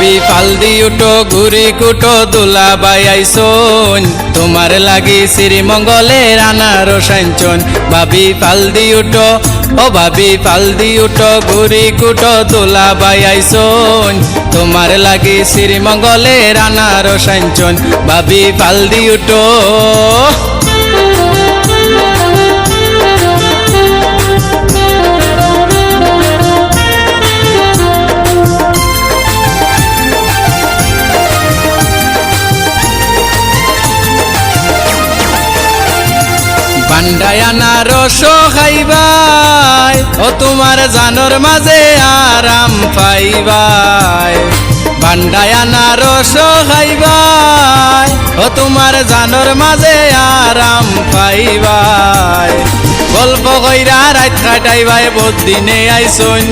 ভাবি ফালদি উঠো ঘুরি কুটো দুলা বাইয়াইছন তোমার লাগি শ্রীমঙ্গলের আনারস আনছন ভাবি ফালদি উঠো ও ভাবি ফালদি উঠো ঘুরি কুটো দুলা বাইয়াইছন তোমার লাগি শ্রীমঙ্গলের আনারস আনছন ভাবি ফালদি উঠো বান্ডায় আনারস খাইবাই ও তোমার জানোর মাঝে আরাম পাইবাই বান্ডায় আনারস খাইবাই ও তোমার জানোর মাঝে আরাম পাইবাই গল্প কইরা রাত কাটাইবাই বহুত দিনে আইসন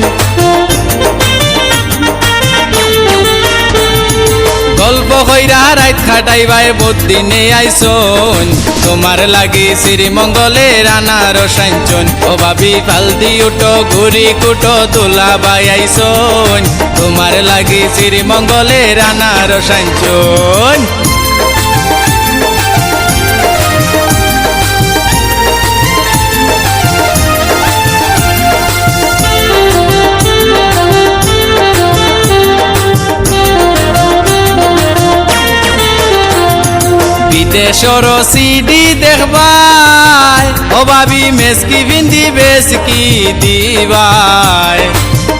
গল্প কইরা রাত খাটাইবাই বহুত দিনে আইসন তোমার লাগি শ্রীমঙ্গলের আনারস আনছন ও ভাবি ফালদি উঠো ঘুরি কুটো তুলা বাইয়াইছন তোমার লাগি শ্রীমঙ্গলের আনারস আনছন বিদেশর সিডি দেখবাই ও ভাবি মেসকি ভিন্দি বেসকি দিবাই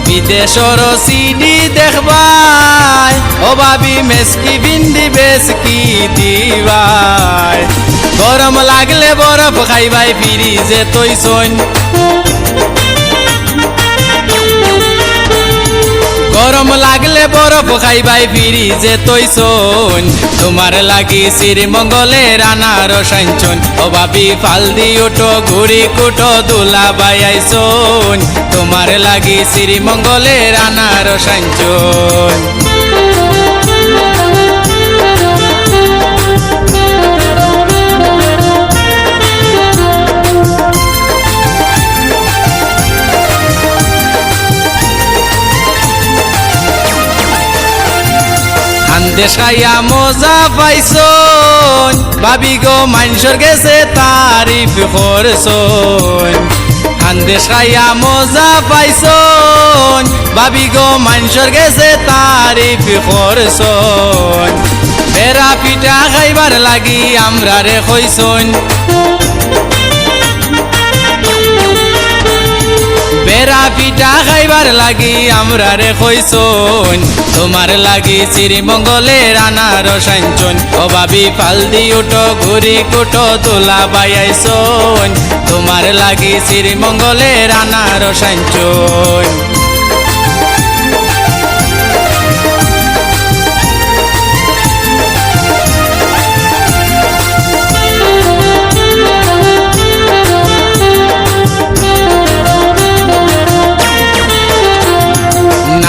বিদেশর সিডি দেখবাই ও ভাবি মেসকি ভিন্দি বেসকি দিবাই গরম লাগলে বরফ খাইবাই ফ্রিজে তৈছন গরম লাগলে বরফ খাইবাই ফ্রিজে তৈছন তোমার লাগি শ্রীমঙ্গলের আনারস আনছন ও ভাবি ফালদি উঠো ঘুরি কুটো দুলা বাইয়াইছন তোমার লাগি শ্রীমঙ্গলের আনারস আনছন দেশ খাইয়া মজা পাইছন ভাবি গো মানুষের গেছে তারিফ করছন খানদেশ খাইয়া মজা পাইছন ভাবি গো মানুষের গেছে তারিফ করছন বেড়া পিঠা খাইবার লাগি আমরা রে কইছন বেড়া পিঠা খাইবার লাগি আমরা রে কইছন তোমার লাগি শ্রীমঙ্গলের আনারস আনছন ও ভাবি ফালদি উঠো ঘুরি কুটো তুলা বাইয়াইছন তোমার লাগি শ্রীমঙ্গলের আনারস আনছন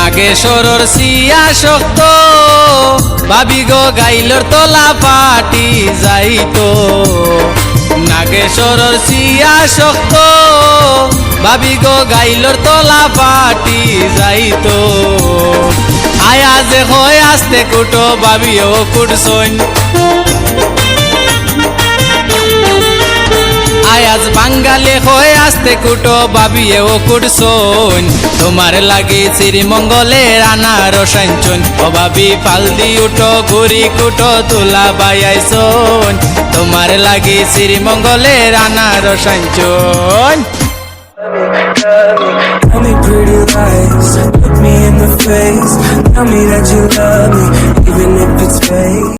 নাগেশ্বরর সিয়া শক্ত ভাবি গো গাইলর তলা পাটি যাইতো নাগেশ্বরর সিয়া শক্ত ভাবি গো গাইলর তলা পাটি যাইতো আয়া যে হয় আস্তে কুটো ভাবিও কুটছন আয়াজ বাঙ্গালে হয়ে আসতে কুটো ভাবিয়েও কুটছন তোমার লাগি শ্রীমঙ্গলের আনারস আনছন ও ভাবি ফালদি উঠো ঘুরি কুটো তুলা বাইয়াইছন তোমার লাগি শ্রীমঙ্গলের আনারস আনছন Tell me pretty lies, look me in the face. Tell me that you love me, even if it's fake.